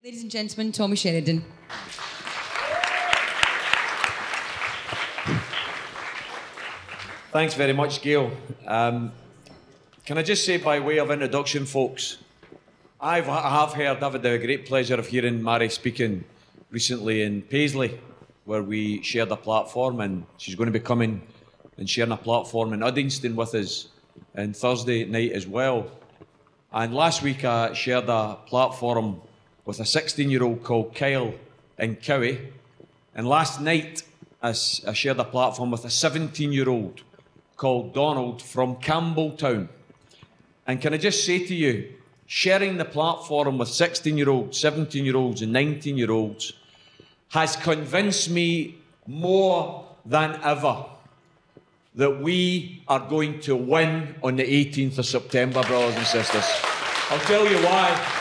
Ladies and gentlemen, Tommy Sheridan. Thanks very much, Gail. Can I just say, by way of introduction, folks, I have had the great pleasure of hearing Mary speaking recently in Paisley, where we shared a platform, and she's going to be coming and sharing a platform in Uddingston with us on Thursday night as well. And last week I shared a platform with a 16-year-old called Kyle in Cowie. And last night I shared a platform with a 17-year-old called Donald from Campbelltown. And can I just say to you, sharing the platform with 16-year-olds, 17-year-olds and 19-year-olds has convinced me more than ever that we are going to win on the 18th of September, brothers and sisters. I'll tell you why.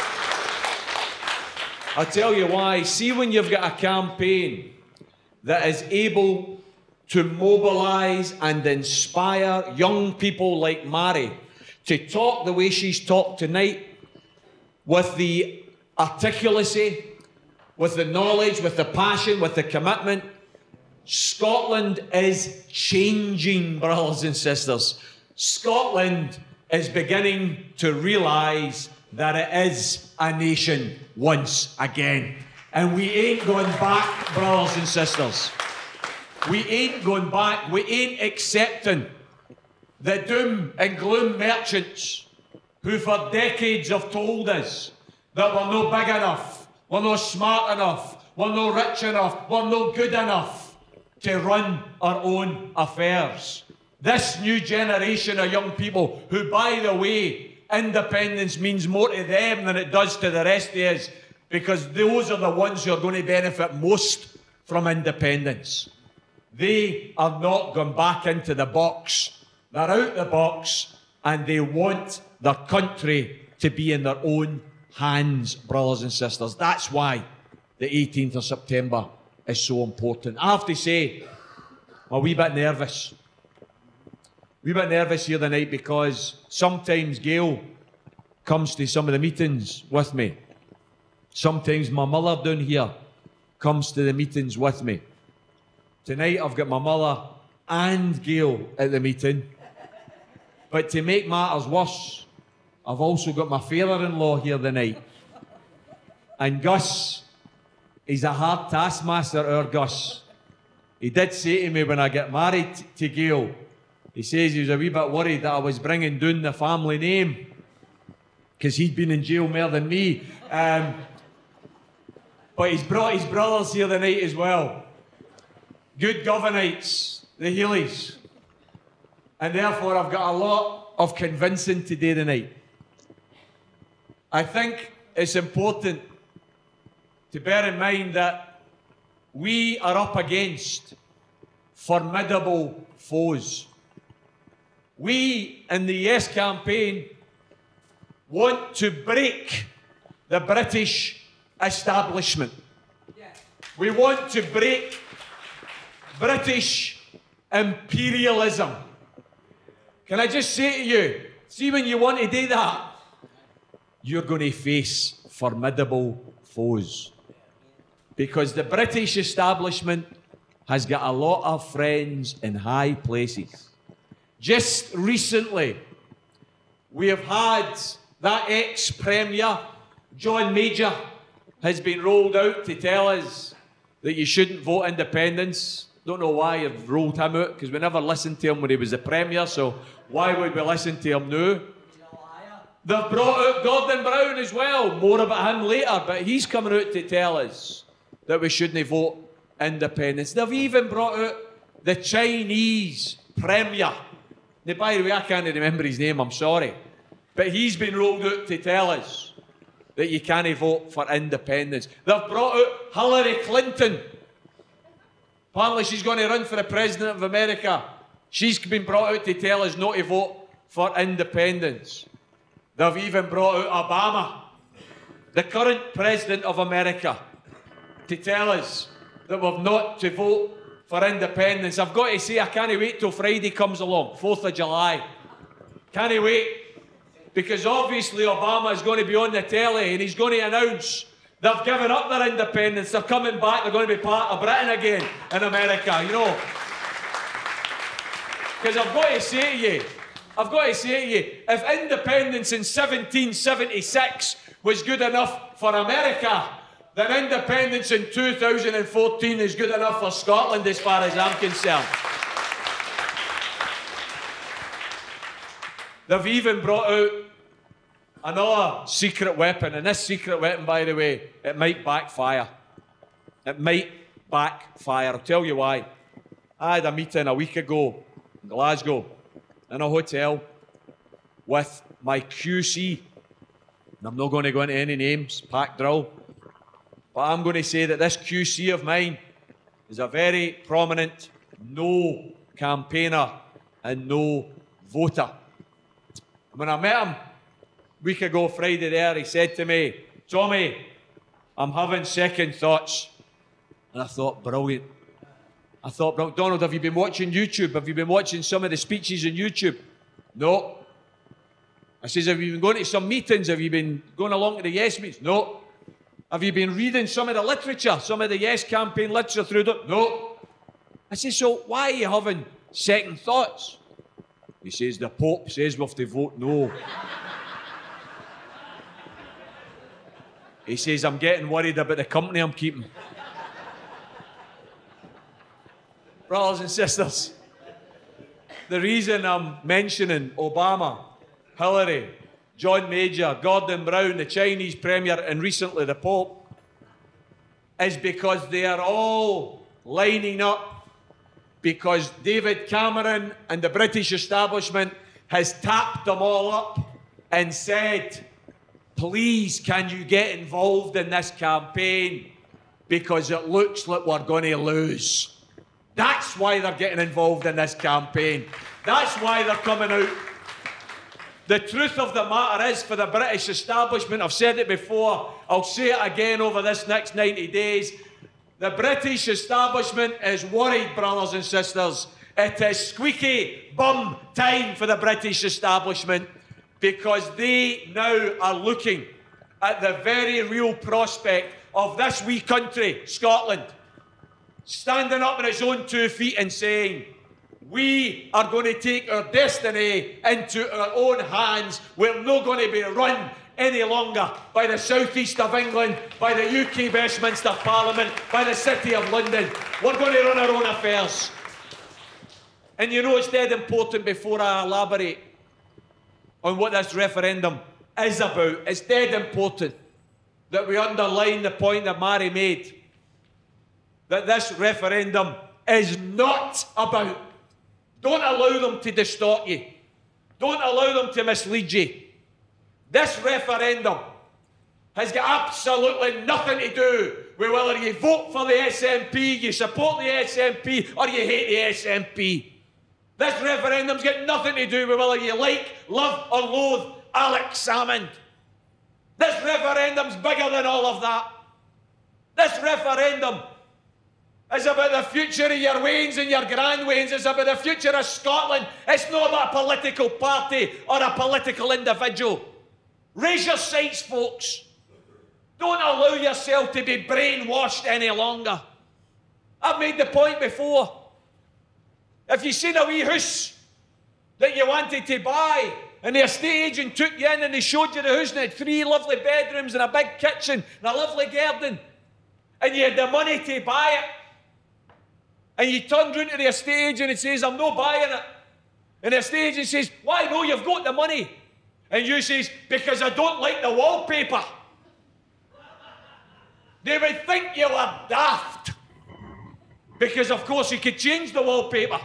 I'll tell you why. See, when you've got a campaign that is able to mobilise and inspire young people like Mary to talk the way she's talked tonight, with the articulacy, with the knowledge, with the passion, with the commitment, Scotland is changing, brothers and sisters. Scotland is beginning to realise that it is a nation once again. And we ain't going back, brothers and sisters. We ain't going back. We ain't accepting the doom and gloom merchants who for decades have told us that we're no big enough, we're no smart enough, we're no rich enough, we're no good enough to run our own affairs. This new generation of young people who, by the way, independence means more to them than it does to the rest of us, because those are the ones who are going to benefit most from independence. They are not going back into the box. They're out the box, and they want their country to be in their own hands, brothers and sisters. That's why the 18th of September is so important. I have to say, I'm a wee bit nervous. Here tonight, because sometimes Gail comes to some of the meetings with me. Sometimes my mother down here comes to the meetings with me. Tonight I've got my mother and Gail at the meeting. But to make matters worse, I've also got my father-in-law here tonight. And Gus, he's a hard taskmaster, our Gus. He did say to me when I got married to Gail, he says he was a wee bit worried that I was bringing down the family name because he'd been in jail more than me. But he's brought his brothers here tonight as well. Good Governites, the Healy's. And therefore I've got a lot of convincing to do tonight. I think it's important to bear in mind that we are up against formidable foes. We, in the Yes campaign, want to break the British establishment. We want to break British imperialism. Can I just say to you, see, when you want to do that, you're going to face formidable foes. Because the British establishment has got a lot of friends in high places. Just recently, we have had that ex-Premier, John Major, has been rolled out to tell us that you shouldn't vote independence. Don't know why you've rolled him out, because we never listened to him when he was the Premier, so why would we listen to him now? They've brought out Gordon Brown as well. More about him later, but he's coming out to tell us that we shouldn't vote independence. They've even brought out the Chinese Premier. Now, by the way, I can't remember his name, I'm sorry. But he's been rolled out to tell us that you can't vote for independence. They've brought out Hillary Clinton. Apparently she's going to run for the President of America. She's been brought out to tell us not to vote for independence. They've even brought out Obama, the current President of America, to tell us that we've not to vote for independence. I've got to say, I can't wait till Friday comes along, 4th of July. Can't wait. Because obviously Obama is going to be on the telly and he's going to announce They've given up their independence. They're coming back. They're going to be part of Britain again in America, you know. Because I've got to say to you, if independence in 1776 was good enough for America, then independence in 2014 is good enough for Scotland as far as I'm concerned. They've even brought out another secret weapon, and this secret weapon, by the way, it might backfire. It might backfire. I'll tell you why. I had a meeting a week ago in Glasgow in a hotel with my QC. And I'm not going to go into any names, pack drill. But I'm going to say that this QC of mine is a very prominent no campaigner and no voter. When I met him a week ago, Friday there, he said to me, Tommy, I'm having second thoughts. And I thought, brilliant. Donald, have you been watching YouTube? Have you been watching some of the speeches on YouTube? No. I says, have you been going to some meetings? Have you been going along to the Yes meetings? No. Have you been reading some of the literature, some of the Yes campaign literature through them? No. I says, so why are you having second thoughts? He says, the Pope says we have to vote no. He says, I'm getting worried about the company I'm keeping. Brothers and sisters, the reason I'm mentioning Obama, Hillary, John Major, Gordon Brown, the Chinese Premier, and recently the Pope, is because they are all lining up because David Cameron and the British establishment has tapped them all up and said, please, can you get involved in this campaign because it looks like we're going to lose. That's why they're getting involved in this campaign. That's why they're coming out. The truth of the matter is, for the British establishment, I've said it before, I'll say it again over this next 90 days, the British establishment is worried, brothers and sisters. It is squeaky bum time for the British establishment because they now are looking at the very real prospect of this wee country, Scotland, standing up on its own 2 feet and saying, we are going to take our destiny into our own hands. We're not going to be run any longer by the southeast of England, by the UK Westminster Parliament, by the City of London. We're going to run our own affairs. And you know, it's dead important, before I elaborate on what this referendum is about, it's dead important that we underline the point that Mary made, that this referendum is not about. Don't allow them to distort you. Don't allow them to mislead you. This referendum has got absolutely nothing to do with whether you vote for the SNP, you support the SNP, or you hate the SNP. This referendum's got nothing to do with whether you like, love, or loathe Alex Salmond. This referendum's bigger than all of that. This referendum is about the future of your Waynes and your Grandwaynes. It's about the future of Scotland. It's not about a political party or a political individual. Raise your sights, folks. Don't allow yourself to be brainwashed any longer. I've made the point before. If you've seen a wee house that you wanted to buy, and the estate agent took you in and they showed you the house and it had 3 lovely bedrooms and a big kitchen and a lovely garden, and you had the money to buy it, and you turned round to the estate agent and says, I'm not buying it. And the estate agent says, why no, you've got the money. And you says, because I don't like the wallpaper. They would think you were daft. Because of course you could change the wallpaper.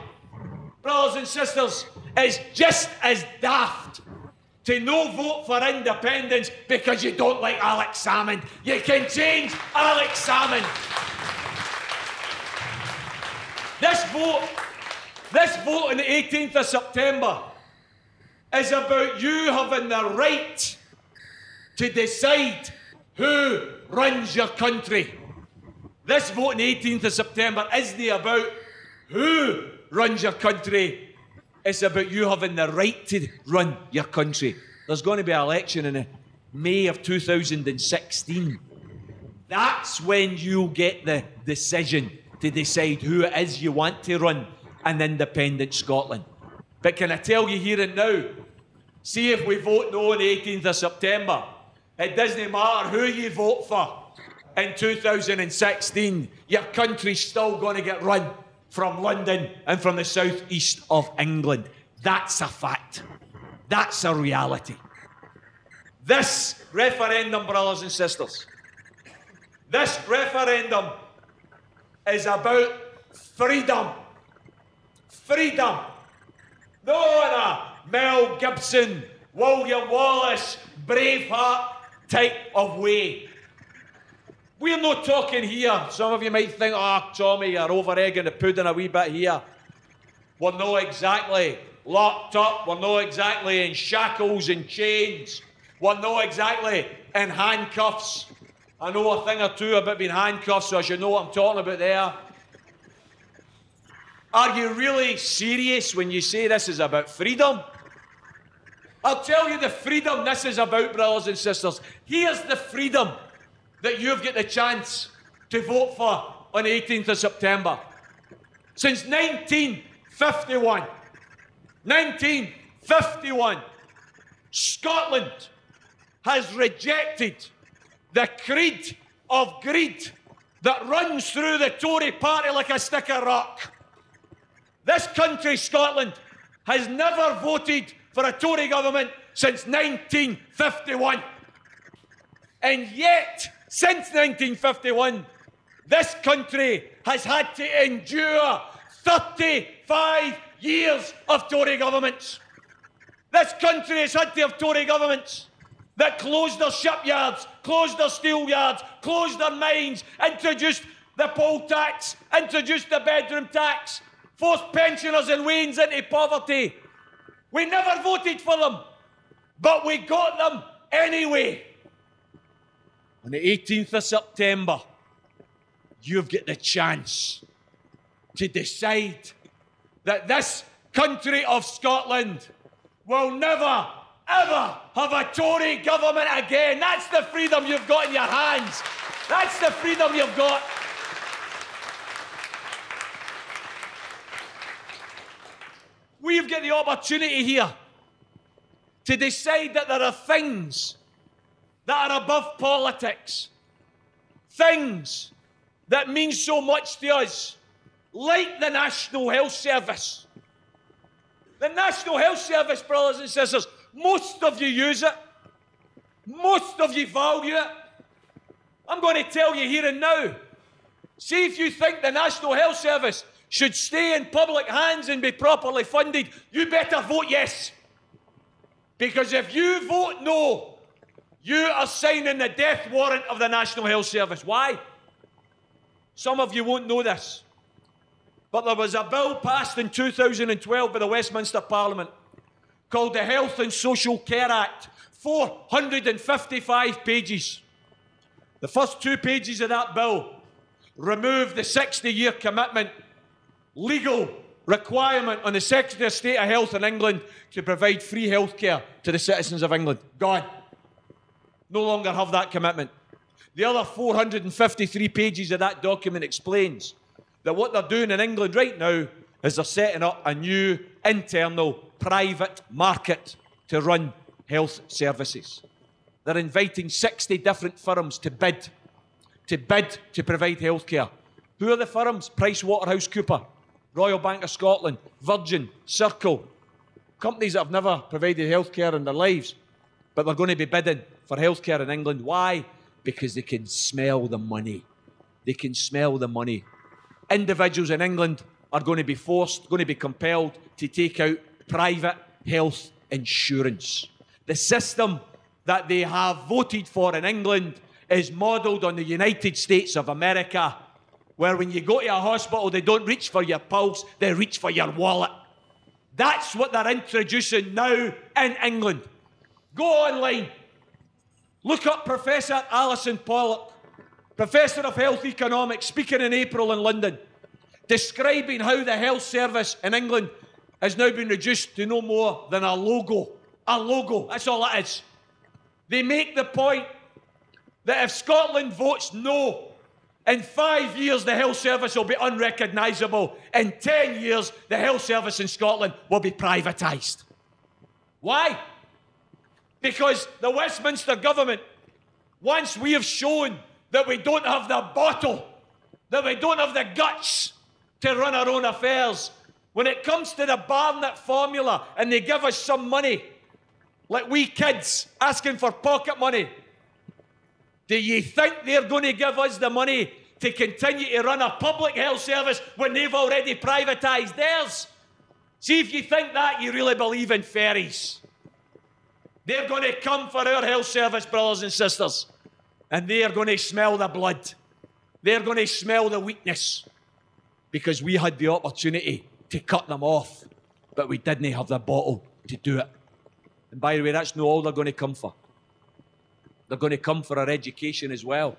Brothers and sisters, it's just as daft to no vote for independence because you don't like Alex Salmond. You can change Alex Salmond. This vote on the 18th of September is about you having the right to decide who runs your country. This vote on the 18th of September isn't about who runs your country. It's about you having the right to run your country. There's going to be an election in May of 2016. That's when you'll get the decision to decide who it is you want to run an independent Scotland. But can I tell you here and now, see if we vote no on the 18th of September, it doesn't matter who you vote for in 2016, your country's still going to get run from London and from the southeast of England. That's a fact. That's a reality. This referendum, brothers and sisters, this referendum is about freedom. Freedom. No in a Mel Gibson, William Wallace, Braveheart type of way. We're not talking here. Some of you might think, oh, Tommy, you're over-egging the pudding a wee bit here. We're not exactly locked up. We're not exactly in shackles and chains. We're not exactly in handcuffs. I know a thing or two about being handcuffed, so I should know what I'm talking about there. Are you really serious when you say this is about freedom? I'll tell you the freedom this is about, brothers and sisters. Here's the freedom that you've got the chance to vote for on the 18th of September. Since 1951, Scotland has rejected the creed of greed that runs through the Tory party like a stick of rock. This country, Scotland, has never voted for a Tory government since 1951. And yet, since 1951, this country has had to endure 35 years of Tory governments. This country has had to have Tory governments that closed their shipyards, closed their steel yards, closed their mines, introduced the poll tax, introduced the bedroom tax, forced pensioners and wains into poverty. We never voted for them, but we got them anyway. On the 18th of September, you've got the chance to decide that this country of Scotland will never, ever have a Tory government again. That's the freedom you've got in your hands. That's the freedom you've got. We've got the opportunity here to decide that there are things that are above politics, things that mean so much to us, like the National Health Service. The National Health Service, brothers and sisters, most of you use it. Most of you value it. I'm going to tell you here and now. See if you think the National Health Service should stay in public hands and be properly funded, you better vote yes. Because if you vote no, you are signing the death warrant of the National Health Service. Why? Some of you won't know this, but there was a bill passed in 2012 by the Westminster Parliament called the Health and Social Care Act, 455 pages. The first 2 pages of that bill removed the 60-year commitment, legal requirement on the Secretary of State of Health in England to provide free health care to the citizens of England. Gone. No longer have that commitment. The other 453 pages of that document explains that what they're doing in England right now is they're setting up a new internal private market to run health services. They're inviting 60 different firms to bid to provide health care. Who are the firms? PricewaterhouseCoopers, Royal Bank of Scotland, Virgin, Circle. Companies that have never provided health care in their lives, but they're going to be bidding for health care in England. Why? Because they can smell the money. They can smell the money. Individuals in England are going to be forced, going to be compelled to take out private health insurance. The system that they have voted for in England is modelled on the United States of America, where when you go to a hospital, they don't reach for your pulse, they reach for your wallet. That's what they're introducing now in England. Go online. Look up Professor Alison Pollock, Professor of Health Economics, speaking in April in London, describing how the health service in England has now been reduced to no more than a logo. A logo, that's all it is. They make the point that if Scotland votes no, in 5 years the health service will be unrecognisable. In 10 years, the health service in Scotland will be privatised. Why? Because the Westminster government, once we have shown that we don't have the bottle, that we don't have the guts to run our own affairs, when it comes to the Barnett formula and they give us some money, like we kids asking for pocket money, do you think they're going to give us the money to continue to run a public health service when they've already privatised theirs? See, if you think that, you really believe in fairies. They're going to come for our health service, brothers and sisters, and they're going to smell the blood. They're going to smell the weakness, because we had the opportunity to cut them off, but we didn't have the bottle to do it. And by the way, that's not all they're going to come for. They're going to come for our education as well.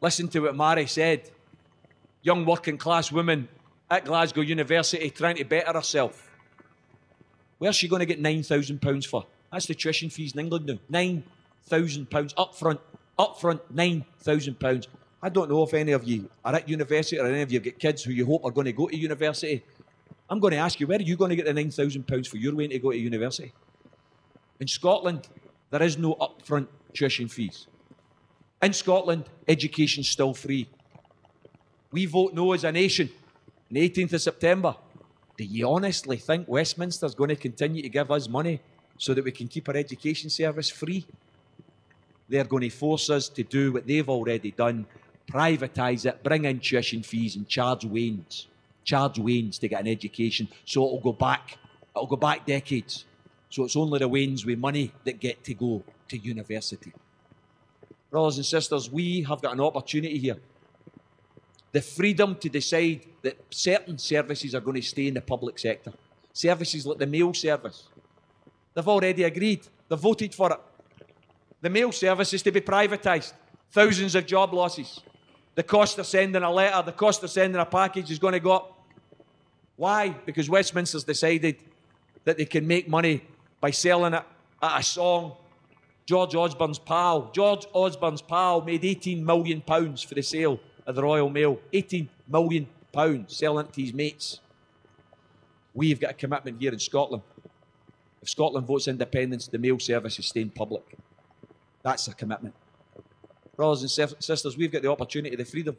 Listen to what Mary said. Young working class woman at Glasgow University trying to better herself. Where's she going to get £9,000 for? That's the tuition fees in England now. £9,000 up front, £9,000. I don't know if any of you are at university or any of you get kids who you hope are going to go to university. I'm going to ask you, where are you going to get the £9,000 for your way to go to university? In Scotland, there is no upfront tuition fees. In Scotland, education's still free. We vote no as a nation on the 18th of September. Do you honestly think Westminster's going to continue to give us money so that we can keep our education service free? They're going to force us to do what they've already done, privatise it, bring in tuition fees and charge wains to get an education, so it'll go back decades. So it's only the wains with money that get to go to university. Brothers and sisters, we have got an opportunity here. The freedom to decide that certain services are going to stay in the public sector. Services like the mail service. They've already agreed. They've voted for it. The mail service is to be privatised. Thousands of job losses. The cost of sending a letter, the cost of sending a package is going to go up. Why? Because Westminster's decided that they can make money by selling it at a song. George Osborne's pal made £18 million for the sale of the Royal Mail. £18 million selling it to his mates. We've got a commitment here in Scotland. If Scotland votes independence, the mail service is staying public. That's a commitment. Brothers and sisters, we've got the opportunity, the freedom.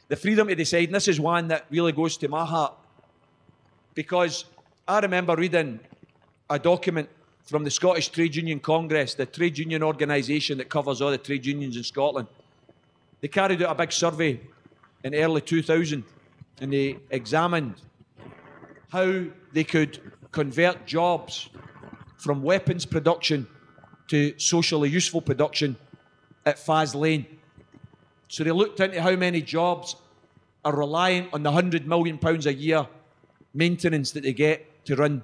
The freedom to decide, and this is one that really goes to my heart, because I remember reading a document from the Scottish Trade Union Congress, the trade union organisation that covers all the trade unions in Scotland. They carried out a big survey in early 2000, and they examined how they could convert jobs from weapons production to socially useful production at Faslane. So they looked into how many jobs are reliant on the £100 million a year maintenance that they get to run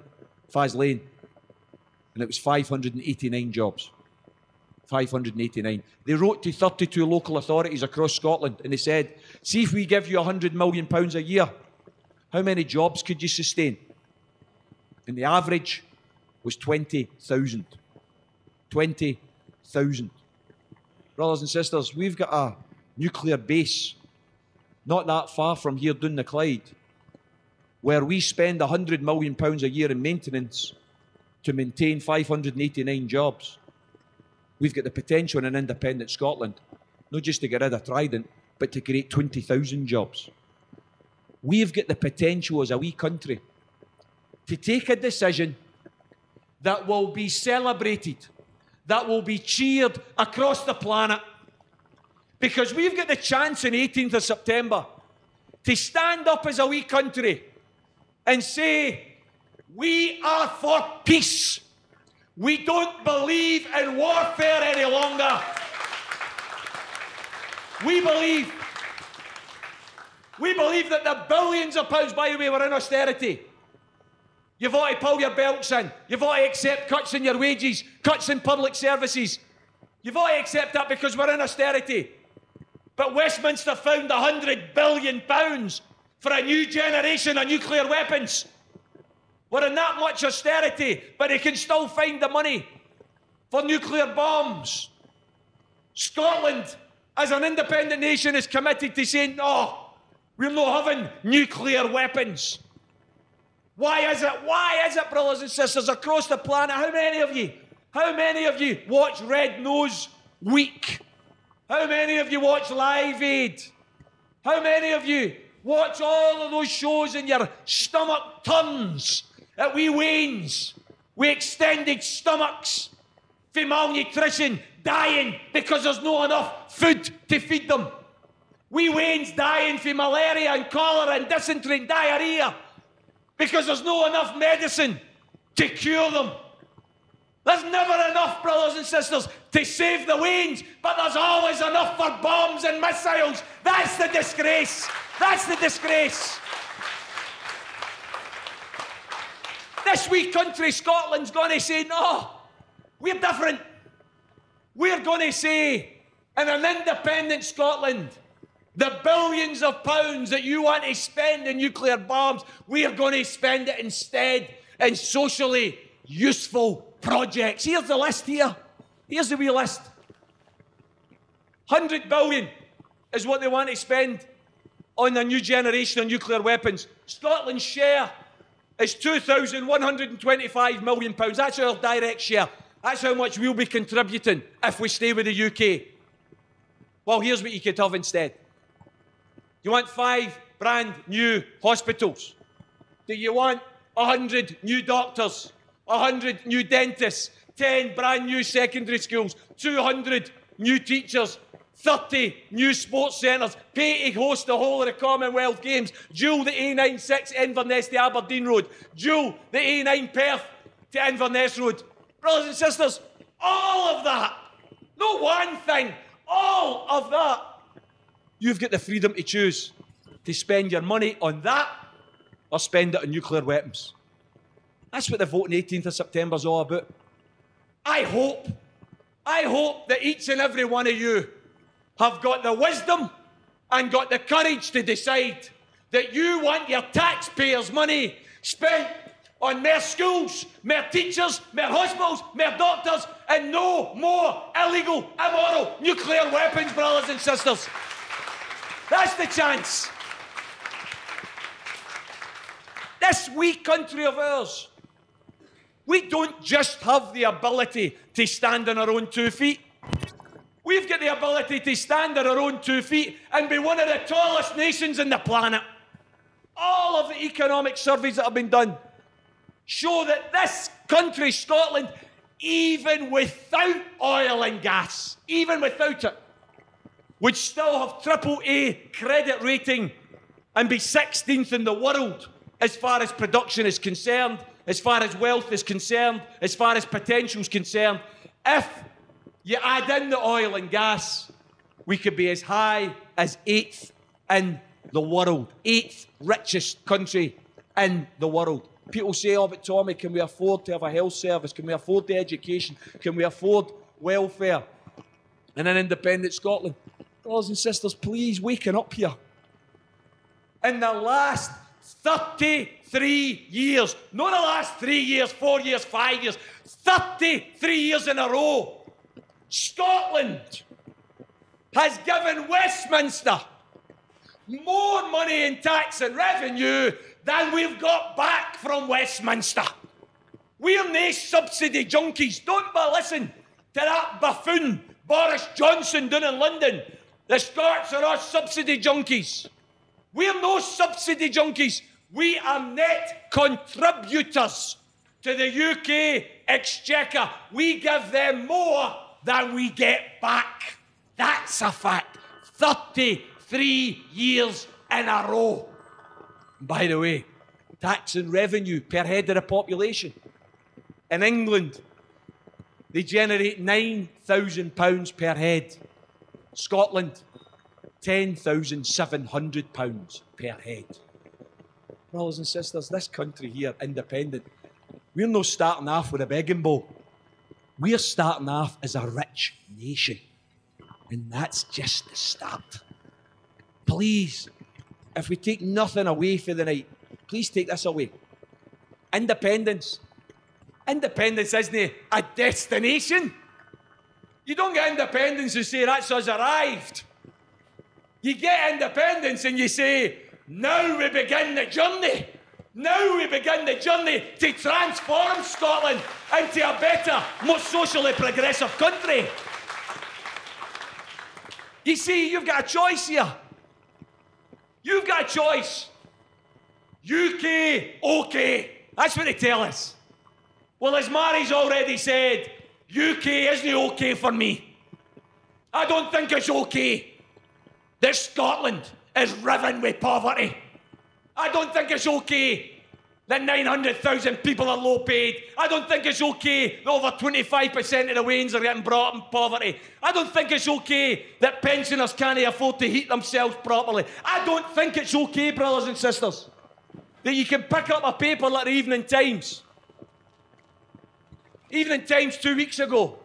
Faslane. And it was 589 jobs. 589. They wrote to 32 local authorities across Scotland and they said, see, if we give you £100 million a year, how many jobs could you sustain? And the average was 20,000. 20,000. Brothers and sisters, we've got a nuclear base not that far from here down the Clyde, where we spend £100 million a year in maintenance to maintain 589 jobs. We've got the potential in an independent Scotland, not just to get rid of Trident, but to create 20,000 jobs. We've got the potential as a wee country to take a decision that will be celebrated, that will be cheered across the planet, because we've got the chance on the 18th of September to stand up as a wee country and say, we are for peace. We don't believe in warfare any longer. We believe that the billions of pounds, by the way, were in austerity. You've got to pull your belts in. You've got to accept cuts in your wages, cuts in public services. You've got to accept that because we're in austerity. But Westminster found £100 billion for a new generation of nuclear weapons. We're in that much austerity, but they can still find the money for nuclear bombs. Scotland, as an independent nation, is committed to saying, no, we're not having nuclear weapons. Why is it? Why is it, brothers and sisters, across the planet? How many of you watch Red Nose Week? How many of you watch Live Aid? How many of you watch all of those shows and your stomach turns at wee wains with extended stomachs for malnutrition, dying because there's not enough food to feed them? Wee wains dying for malaria and cholera and dysentery and diarrhea because there's not enough medicine to cure them. There's never enough, brothers and sisters, to save the wains, but there's always enough for bombs and missiles. That's the disgrace. That's the disgrace. This wee country, Scotland's going to say, no, we're different. We're going to say, in an independent Scotland, the billions of pounds that you want to spend in nuclear bombs, we are going to spend it instead in socially useful projects. Here's the list here. Here's the wee list. 100 billion is what they want to spend on a new generation of nuclear weapons. Scotland's share is £2,125 million. That's our direct share. That's how much we'll be contributing if we stay with the UK. Well, here's what you could have instead. You want 5 brand new hospitals? Do you want 100 new doctors, 100 new dentists, 10 brand new secondary schools, 200 new teachers, 30 new sports centres, pay to host the whole of the Commonwealth Games, dual the A96 Inverness to Aberdeen Road, dual the A9 Perth to Inverness Road? Brothers and sisters, all of that, no one thing, all of that, you've got the freedom to choose to spend your money on that or spend it on nuclear weapons. That's what the vote on 18th of September is all about. I hope that each and every one of you have got the wisdom and got the courage to decide that you want your taxpayers' money spent on more schools, more teachers, more hospitals, more doctors, and no more illegal, immoral nuclear weapons, brothers and sisters. That's the chance. This wee country of ours, we don't just have the ability to stand on our own 2 feet. We've got the ability to stand on our own 2 feet and be one of the tallest nations on the planet. All of the economic surveys that have been done show that this country, Scotland, even without oil and gas, even without it, would still have AAA credit rating and be 16th in the world as far as production is concerned, as far as wealth is concerned, as far as potential is concerned. If you add in the oil and gas, we could be as high as 8th in the world, 8th richest country in the world. People say, oh, but Tommy, can we afford to have a health service? Can we afford the education? Can we afford welfare in an independent Scotland? Brothers and sisters, please waken up here. In the last 33 years, not the last 3 years, 4 years, 5 years, 33 years in a row, Scotland has given Westminster more money in tax and revenue than we've got back from Westminster. We're nae subsidy junkies. Don't listen to that buffoon Boris Johnson down in London. The Scots are all subsidy junkies. We're no subsidy junkies. We are net contributors to the UK exchequer. We give them more than we get back. That's a fact. 33 years in a row. By the way, tax and revenue per head of the population. In England, they generate £9,000 per head. Scotland, £10,700 per head. Brothers and sisters, this country here, independent, we're not starting off with a begging bowl. We're starting off as a rich nation. And that's just the start. Please, if we take nothing away for the night, please take this away. Independence. Independence isn't a destination. You don't get independence and say, that's us arrived. You get independence and you say, now we begin the journey. Now we begin the journey to transform Scotland into a better, more socially progressive country. You see, you've got a choice here. You've got a choice. UK, okay. That's what they tell us. Well, as Mary's already said, UK isn't okay for me. I don't think it's okay that Scotland is riven with poverty. I don't think it's okay that 900,000 people are low paid. I don't think it's okay that over 25% of the Wains are getting brought up in poverty. I don't think it's okay that pensioners can't afford to heat themselves properly. I don't think it's okay, brothers and sisters, that you can pick up a paper like the Evening Times. Evening Times 2 weeks ago,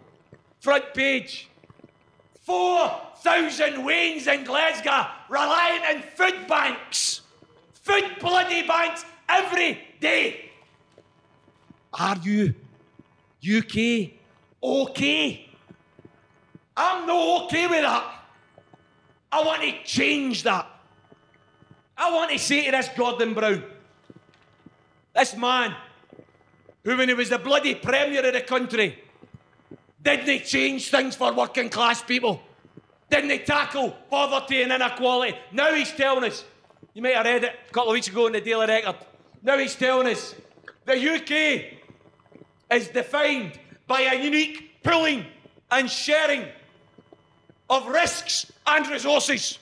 front page. 4,000 Wains in Glasgow reliant on food banks. Food bloody banks every day. Are you, UK, okay? I'm not okay with that. I want to change that. I want to say to this Gordon Brown, this man, who when he was the bloody Premier of the country, didn't he change things for working class people? Didn't he tackle poverty and inequality? Now he's telling us, you might have read it a couple of weeks ago in the Daily Record, now he's telling us the UK is defined by a unique pooling and sharing of risks and resources.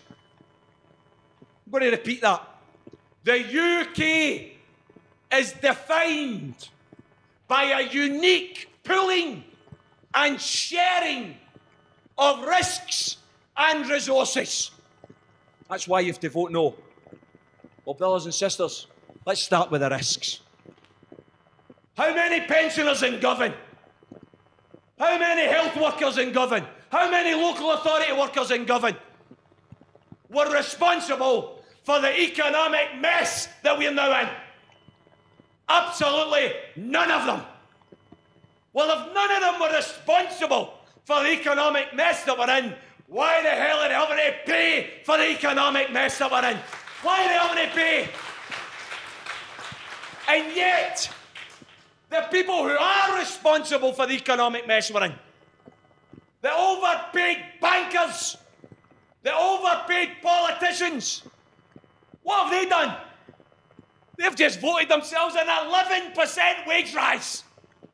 I'm going to repeat that. The UK is defined by a unique pooling and sharing of risks and resources. That's why you have to vote no. Well, brothers and sisters, let's start with the risks. How many pensioners in Govan? How many health workers in Govan? How many local authority workers in Govan were responsible for the economic mess that we're now in? Absolutely none of them. Well, if none of them were responsible for the economic mess that we're in, why the hell are they having to pay for the economic mess that we're in? Why are they having to pay? And yet, the people who are responsible for the economic mess we're in, the overpaid bankers, the overpaid politicians, what have they done? They've just voted themselves an 11% wage rise.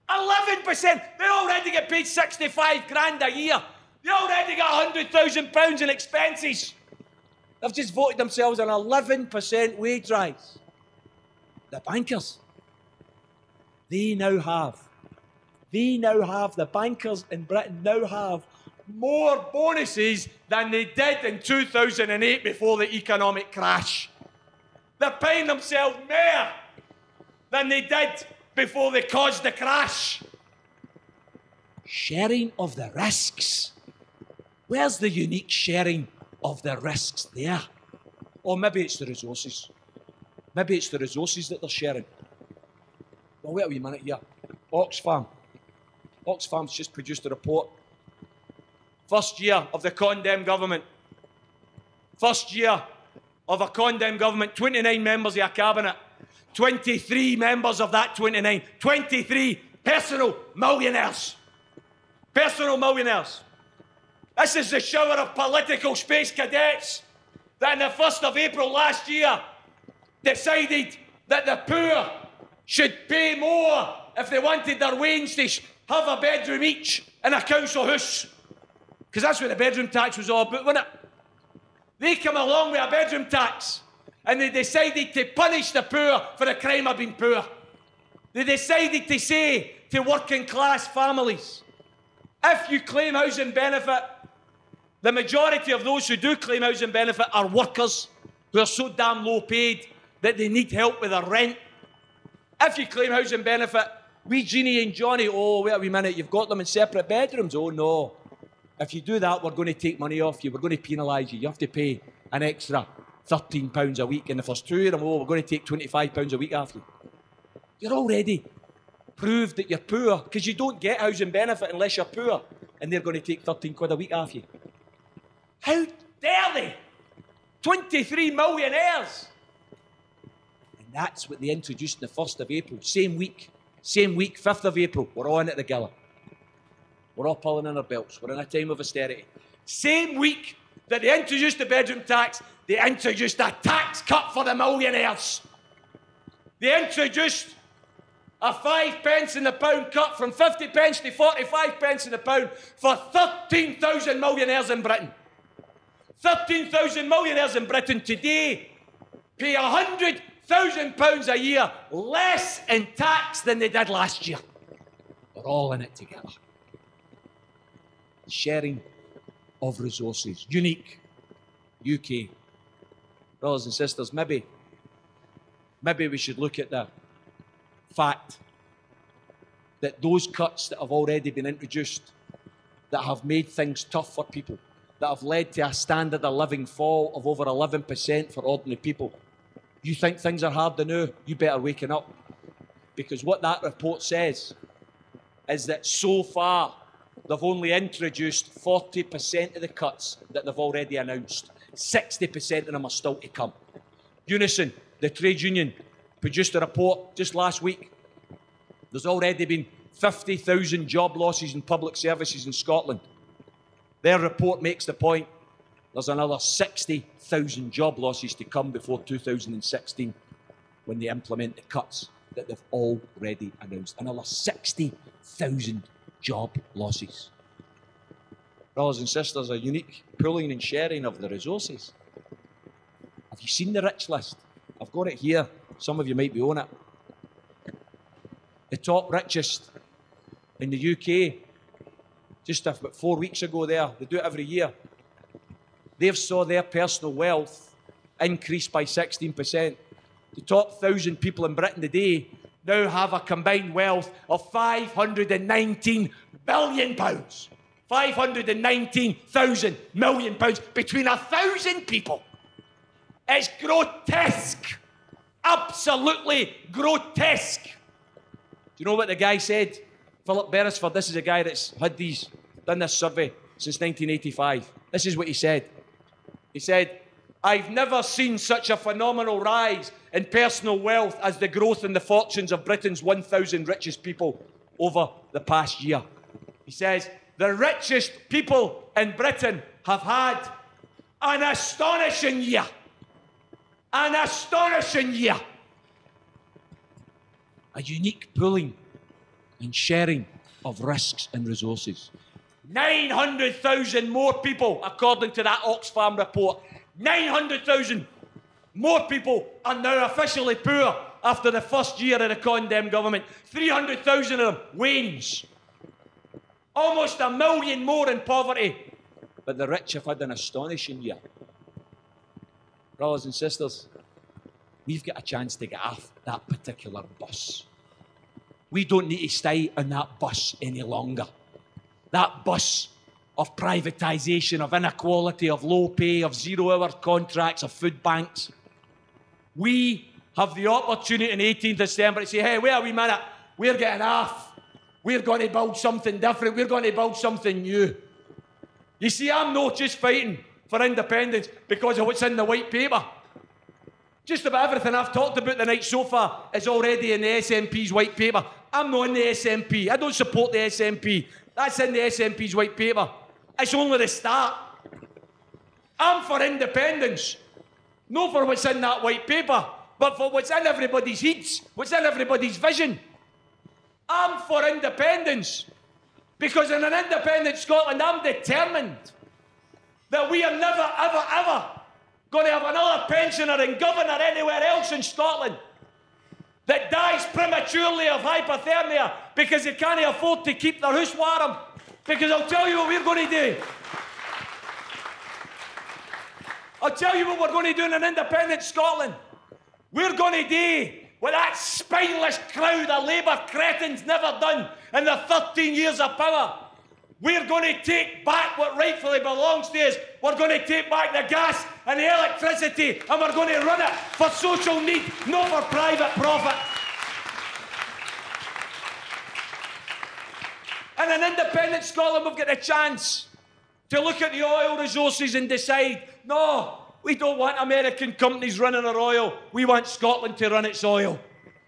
11%. They already get paid 65 grand a year. They already got £100,000 in expenses. They've just voted themselves an 11% wage rise. The bankers, the bankers in Britain now have more bonuses than they did in 2008 before the economic crash. They're paying themselves more than they did before they caused the crash. Sharing of the risks. Where's the unique sharing of the risks there? Or maybe it's the resources. Maybe it's the resources that they're sharing. Well, wait a wee minute here. Oxfam. Oxfam's just produced a report. First year of the condemned government. First year of a condemned government. 29 members of a cabinet. 23 members of that 29. 23 personal millionaires. Personal millionaires. This is the shower of political space cadets that on the 1st of April last year decided that the poor should pay more if they wanted their Wains to have a bedroom each in a council house. Because that's what the bedroom tax was all about, wasn't it? They come along with a bedroom tax and they decided to punish the poor for the crime of being poor. They decided to say to working class families, if you claim housing benefit, the majority of those who do claim housing benefit are workers who are so damn low paid that they need help with their rent. If you claim housing benefit, we Jeannie and Johnny, oh, wait a wee minute, you've got them in separate bedrooms. Oh, no. If you do that, we're going to take money off you. We're going to penalise you. You have to pay an extra £13 a week. And if there's two of them, oh, we're going to take £25 a week after you. You're already proved that you're poor because you don't get housing benefit unless you're poor. and they're going to take 13 quid a week off you. How dare they? 23 millionaires. And that's what they introduced on the 1st of April. Same week, 5th of April. We're all in at the Gilla. We're all pulling in our belts. We're in a time of austerity. Same week that they introduced the bedroom tax, they introduced a tax cut for the millionaires. They introduced a 5 pence in the pound cut from 50 pence to 45 pence in the pound for 13,000 millionaires in Britain. 13,000 millionaires in Britain today pay £100,000 a year less in tax than they did last year. We're all in it together. Sharing of resources. Unique. UK. Brothers and sisters, maybe we should look at the fact that those cuts that have already been introduced, that have made things tough for people, that have led to a standard of living fall of over 11% for ordinary people. You think things are hard to know? You better waken up. Because what that report says is that so far they've only introduced 40% of the cuts that they've already announced. 60% of them are still to come. Unison, the trade union, produced a report just last week. There's already been 50,000 job losses in public services in Scotland. Their report makes the point there's another 60,000 job losses to come before 2016 when they implement the cuts that they've already announced. Another 60,000 job losses. Brothers and sisters, a unique pooling and sharing of the resources. Have you seen the rich list? I've got it here. Some of you might be on it. The top richest in the UK, just about 4 weeks ago there, they do it every year, they've saw their personal wealth increase by 16%. The top 1,000 people in Britain today now have a combined wealth of £519 billion. £519,000 million between 1,000 people. It's grotesque. Absolutely grotesque. Do you know what the guy said? Philip Beresford, this is a guy that's done this survey since 1985. This is what he said. He said, I've never seen such a phenomenal rise in personal wealth as the growth in the fortunes of Britain's 1,000 richest people over the past year. He says, the richest people in Britain have had an astonishing year. An astonishing year. A unique pooling and sharing of risks and resources. 900,000 more people, according to that Oxfam report, 900,000 more people are now officially poor after the first year of the condemned government. 300,000 of them Waynes. Almost 1 million more in poverty. But the rich have had an astonishing year. Brothers and sisters, we've got a chance to get off that particular bus. We don't need to stay on that bus any longer. That bus of privatisation, of inequality, of low pay, of 0-hour contracts, of food banks. We have the opportunity on 18th December to say, hey, wait a wee minute, we're getting off. We're going to build something different. We're going to build something new. You see, I'm not just fighting for independence because of what's in the white paper. Just about everything I've talked about tonight so far is already in the SNP's white paper. I'm not in the SNP. I don't support the SNP. That's in the SNP's white paper. It's only the start. I'm for independence. Not for what's in that white paper, but for what's in everybody's heads, what's in everybody's vision. I'm for independence. Because in an independent Scotland, I'm determined that we are never, ever, ever going to have another pensioner and governor anywhere else in Scotland that dies prematurely of hypothermia because they can't afford to keep their house warm. Because I'll tell you what we're going to do. I'll tell you what we're going to do in an independent Scotland. We're going to do what that spineless crowd of Labour cretins never done in their 13 years of power. We're going to take back what rightfully belongs to us. We're going to take back the gas and the electricity, and we're going to run it for social need, not for private profit. In an independent Scotland, we've got a chance to look at the oil resources and decide, no, we don't want American companies running our oil. We want Scotland to run its oil.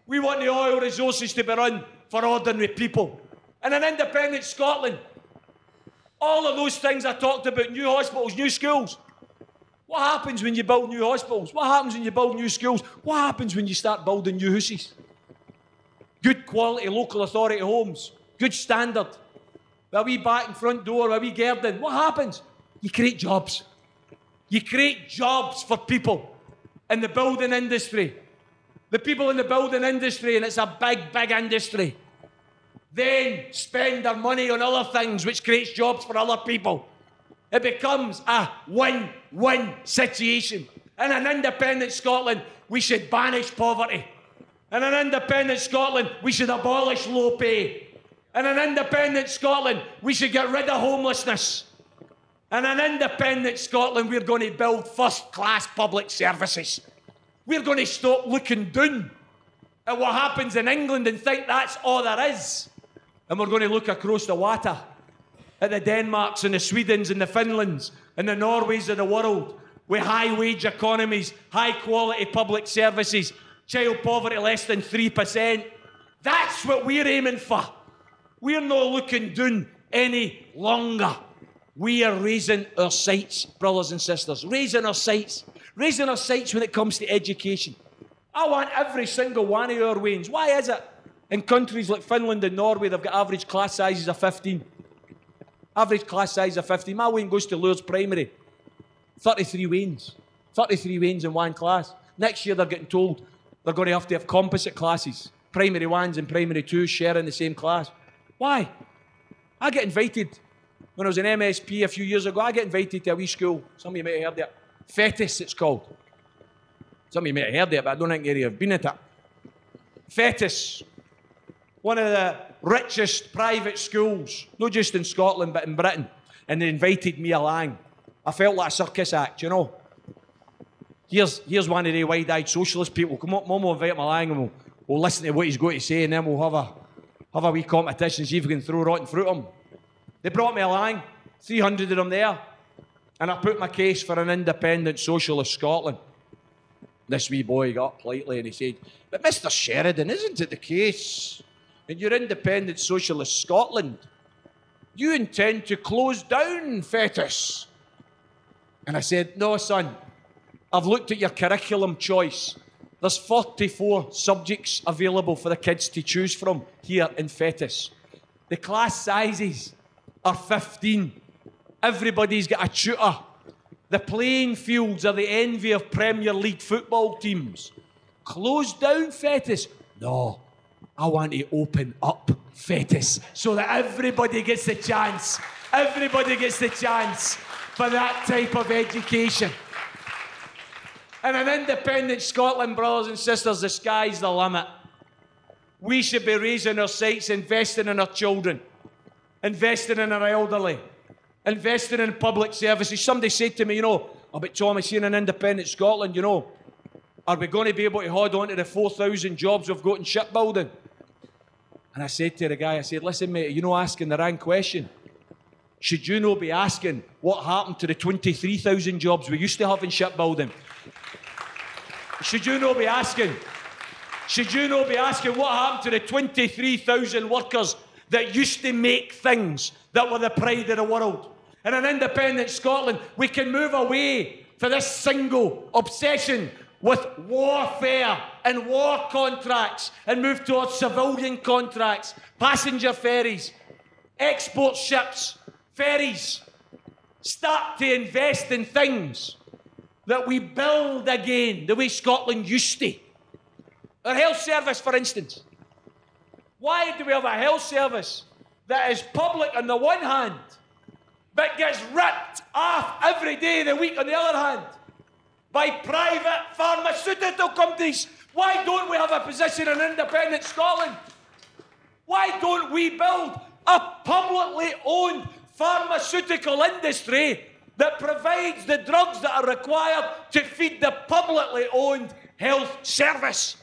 We want the oil resources to be run for ordinary people. In an independent Scotland, all of those things I talked about, new hospitals, new schools. What happens when you build new hospitals? What happens when you build new schools? What happens when you start building new houses? Good quality local authority homes, good standard. A wee back and front door, a wee garden. What happens? You create jobs. You create jobs for people in the building industry. The people in the building industry, and it's a big, big industry, then spend their money on other things which creates jobs for other people. It becomes a win-win situation. In an independent Scotland, we should banish poverty. In an independent Scotland, we should abolish low pay. In an independent Scotland, we should get rid of homelessness. In an independent Scotland, we're going to build first-class public services. We're going to stop looking down at what happens in England and think that's all there is. And we're going to look across the water at the Denmarks and the Swedens and the Finlands and the Norways of the world with high-wage economies, high-quality public services, child poverty less than 3%. That's what we're aiming for. We're not looking down any longer. We are raising our sights, brothers and sisters. Raising our sights. Raising our sights when it comes to education. I want every single one of our wains. Why is it? In countries like Finland and Norway, they've got average class sizes of 15. Average class size of 15. My wain goes to Lures Primary. 33 wains. 33 wains in one class. Next year, they're getting told they're going to have composite classes. Primary 1s and Primary 2s sharing the same class. Why? I get invited, when I was in MSP a few years ago, I get invited to a wee school. Some of you might have heard it. Fetis, it's called. Some of you might have heard it, but I don't think any of you have been at it. Fetis, one of the richest private schools, not just in Scotland, but in Britain. And they invited me along. I felt like a circus act, you know. Here's one of the wide-eyed socialist people. Come on, Mum will invite him along and we'll listen to what he's got to say, and then we'll have a wee competition, see if we can throw rotten fruit at him. They brought me along, 300 of them there, and I put my case for an independent socialist Scotland. This wee boy got up politely and he said, "But Mr. Sheridan, isn't it the case in your independent socialist Scotland, you intend to close down Fetis?" And I said, "No, son, I've looked at your curriculum choice. There's 44 subjects available for the kids to choose from here in Fetis. The class sizes are 15. Everybody's got a tutor. The playing fields are the envy of Premier League football teams. Close down Fetis? No, I want to open up Fetis so that everybody gets the chance. Everybody gets the chance for that type of education." In an independent Scotland, brothers and sisters, the sky's the limit. We should be raising our sights, investing in our children, investing in our elderly, investing in public services. Somebody said to me, but Thomas, here in independent Scotland, are we going to be able to hold on to the 4,000 jobs we've got in shipbuilding? And I said to the guy, listen, mate, you're not asking the wrong question. Should you not be asking what happened to the 23,000 jobs we used to have in shipbuilding? Should you not be asking what happened to the 23,000 workers that used to make things that were the pride of the world? In an independent Scotland, we can move away from this single obsession with warfare and war contracts and move towards civilian contracts, passenger ferries, export ships, ferries. Start to invest in things that we build again the way Scotland used to. Our health service, for instance. Why do we have a health service that is public on the one hand, but gets ripped off every day of the week on the other hand by private pharmaceutical companies? Why don't we have a position in independent Scotland? Why don't we build a publicly owned pharmaceutical industry that provides the drugs that are required to feed the publicly owned health service?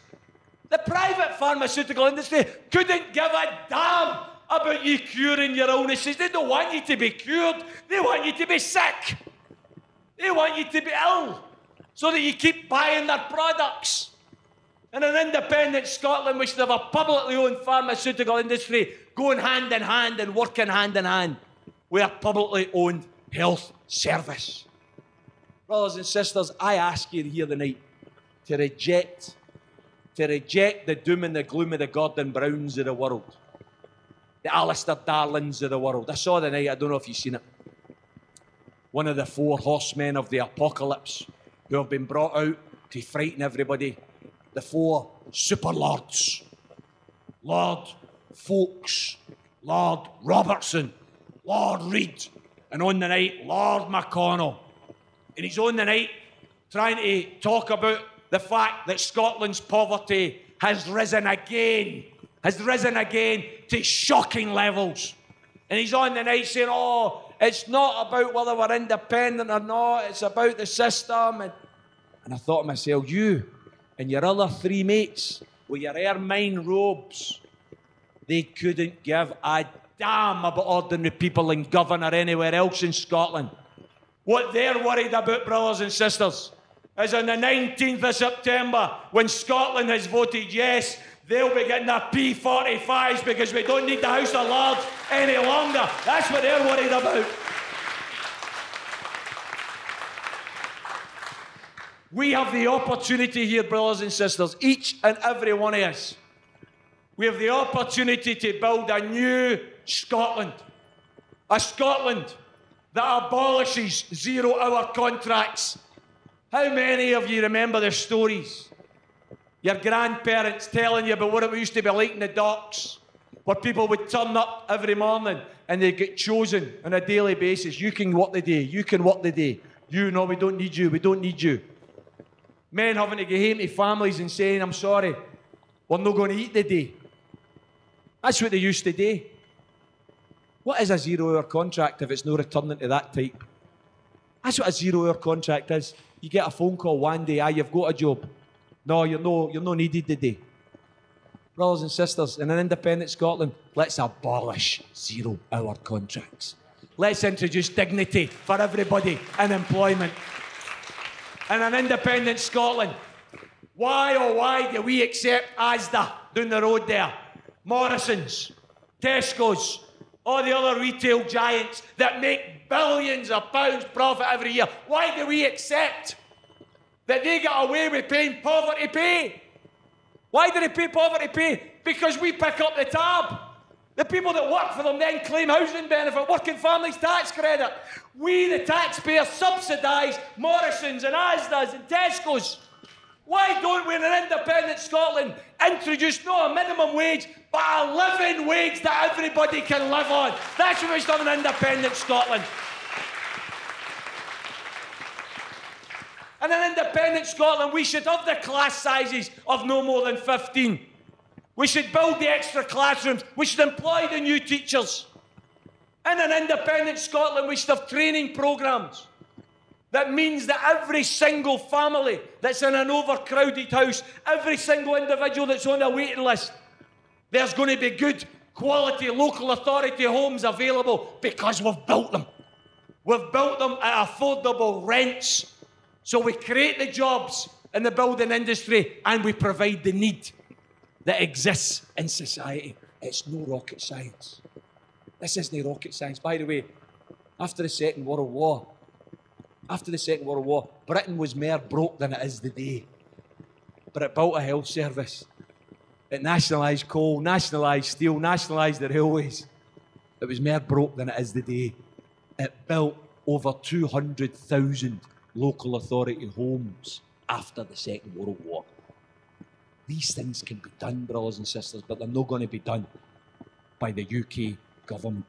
The private pharmaceutical industry couldn't give a damn about you curing your illnesses. They don't want you to be cured. They want you to be sick. They want you to be ill so that you keep buying their products. In an independent Scotland, we should have a publicly owned pharmaceutical industry going hand in hand and working hand in hand with a publicly owned health service. Brothers and sisters, I ask you here tonight to reject the doom and the gloom of the Gordon Browns of the world, the Alistair Darlings of the world. I saw tonight, I don't know if you've seen it, one of the 4 horsemen of the apocalypse who have been brought out to frighten everybody. The 4 super lords. Lord Foulkes, Lord Robertson, Lord Reid, and on the night, Lord McConnell. And he's on the night trying to talk about the fact that Scotland's poverty has risen again to shocking levels. And he's on the night saying, oh, it's not about whether we're independent or not, it's about the system. And I thought to myself, you and your other 3 mates with your ermine robes, they couldn't give a damn about ordinary people in Govan or anywhere else in Scotland. What they're worried about, brothers and sisters, is on the 19th of September, when Scotland has voted yes, they'll be getting their P45s because we don't need the House of Lords any longer. That's what they're worried about. We have the opportunity here, brothers and sisters, each and every one of us. We have the opportunity to build a new Scotland. A Scotland that abolishes 0-hour contracts. How many of you remember the stories? Your grandparents telling you about what it used to be like in the docks, where people would turn up every morning and they'd get chosen on a daily basis. You can work the day. You can work the day. You, no, we don't need you. We don't need you. Men having to go home to families and saying, I'm sorry, we're not going to eat the day. That's what they used to do. What is a 0-hour contract if it's no returning to that type? That's what a 0-hour contract is. You get a phone call one day, you've got a job. No, you're no needed today. Brothers and sisters, in an independent Scotland, let's abolish 0-hour contracts. Let's introduce dignity for everybody in employment. In an independent Scotland, why, oh why, do we accept Asda down the road there? Morrison's, Tesco's, all the other retail giants that make billions of pounds profit every year. Why do we accept that they get away with paying poverty pay? Why do they pay poverty pay? Because we pick up the tab. The people that work for them then claim housing benefit, working families tax credit. We, the taxpayers, subsidise Morrison's and Asda's and Tesco's. Why don't we in an independent Scotland introduce not a minimum wage, but a living wage that everybody can live on? That's what we should have in an independent Scotland. In an independent Scotland, we should have the class sizes of no more than 15. We should build the extra classrooms. We should employ the new teachers. In an independent Scotland, we should have training programmes. That means that every single family that's in an overcrowded house, every single individual that's on a waiting list, there's going to be good quality local authority homes available because we've built them. We've built them at affordable rents. So we create the jobs in the building industry and we provide the need that exists in society. It's no rocket science. This isn't rocket science. By the way, after the Second World War, Britain was more broke than it is today. But it built a health service. It nationalised coal, nationalised steel, nationalised the railways. It was more broke than it is today. It built over 200,000 local authority homes after the Second World War. These things can be done, brothers and sisters, but they're not going to be done by the UK government.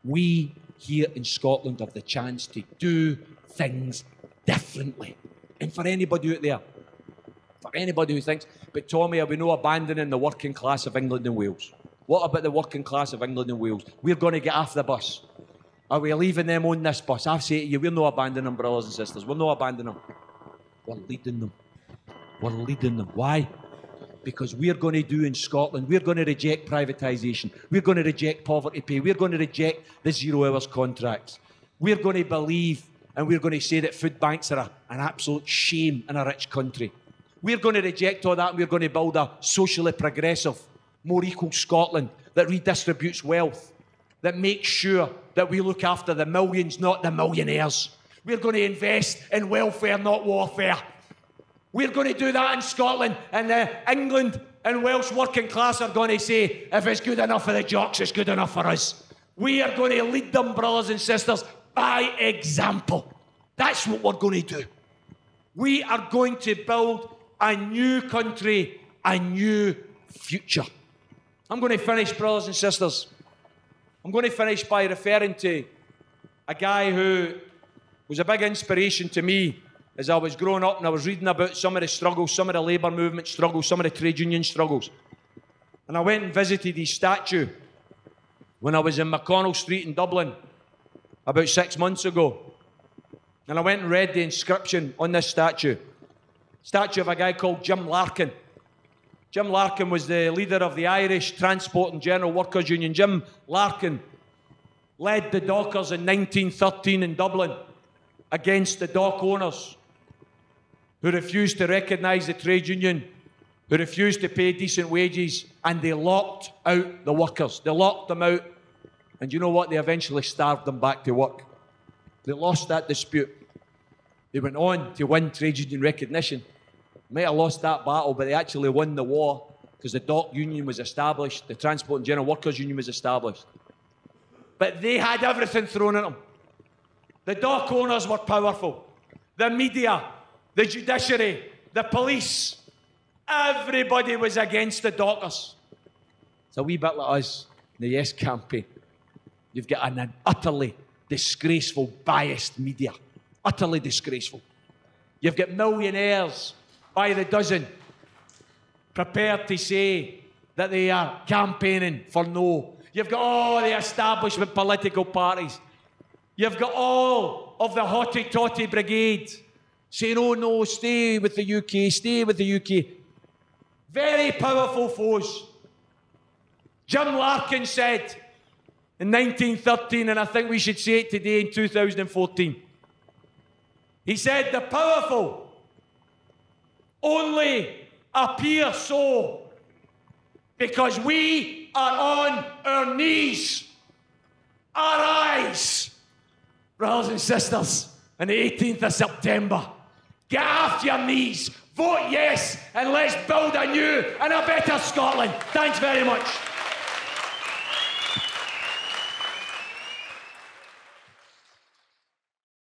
We here in Scotland have the chance to do things differently. And for anybody out there, for anybody who thinks, but Tommy, are we not abandoning the working class of England and Wales? What about the working class of England and Wales? We're going to get off the bus. Are we leaving them on this bus? I say to you, we're not abandoning them, brothers and sisters. We're not abandoning them. We're leading them. We're leading them. Why? because we're going to do in Scotland, we're going to reject privatisation, we're going to reject poverty pay, we're going to reject the 0 hours contracts. We're going to believe and we're going to say that food banks are an absolute shame in a rich country. We're going to reject all that and we're going to build a socially progressive, more equal Scotland that redistributes wealth, that makes sure that we look after the millions, not the millionaires. We're going to invest in welfare, not warfare. We're going to do that in Scotland, and England and Welsh working class are going to say, if it's good enough for the jocks, it's good enough for us. We are going to lead them, brothers and sisters, by example. That's what we're going to do. We are going to build a new country, a new future. I'm going to finish, brothers and sisters. I'm going to finish by referring to a guy who was a big inspiration to me as I was growing up and I was reading about some of the struggles, some of the labour movement struggles, some of the trade union struggles. And I went and visited his statue when I was in McConnell Street in Dublin about 6 months ago. And I went and read the inscription on this statue. Statue of a guy called Jim Larkin. Jim Larkin was the leader of the Irish Transport and General Workers Union. Jim Larkin led the dockers in 1913 in Dublin against the dock owners who refused to recognise the trade union, who refused to pay decent wages, and they locked out the workers. They locked them out, and you know what? They eventually starved them back to work. They lost that dispute. They went on to win trade union recognition. Might have lost that battle, but they actually won the war because the dock union was established, the Transport and General Workers Union was established. But they had everything thrown at them. The dock owners were powerful. The media, the judiciary, the police, everybody was against the dockers. It's a wee bit like us in the Yes campaign. You've got an utterly disgraceful, biased media. Utterly disgraceful. You've got millionaires by the dozen prepared to say that they are campaigning for no. You've got all the establishment political parties. You've got all of the hotty-totty brigade saying, oh no, stay with the UK, stay with the UK. Very powerful foes. Jim Larkin said in 1913, and I think we should say it today in 2014, he said, the powerful only appear so because we are on our knees, our eyes. Brothers and sisters, on the 18th of September, get off your knees, vote yes, and let's build a new and a better Scotland. Thanks very much.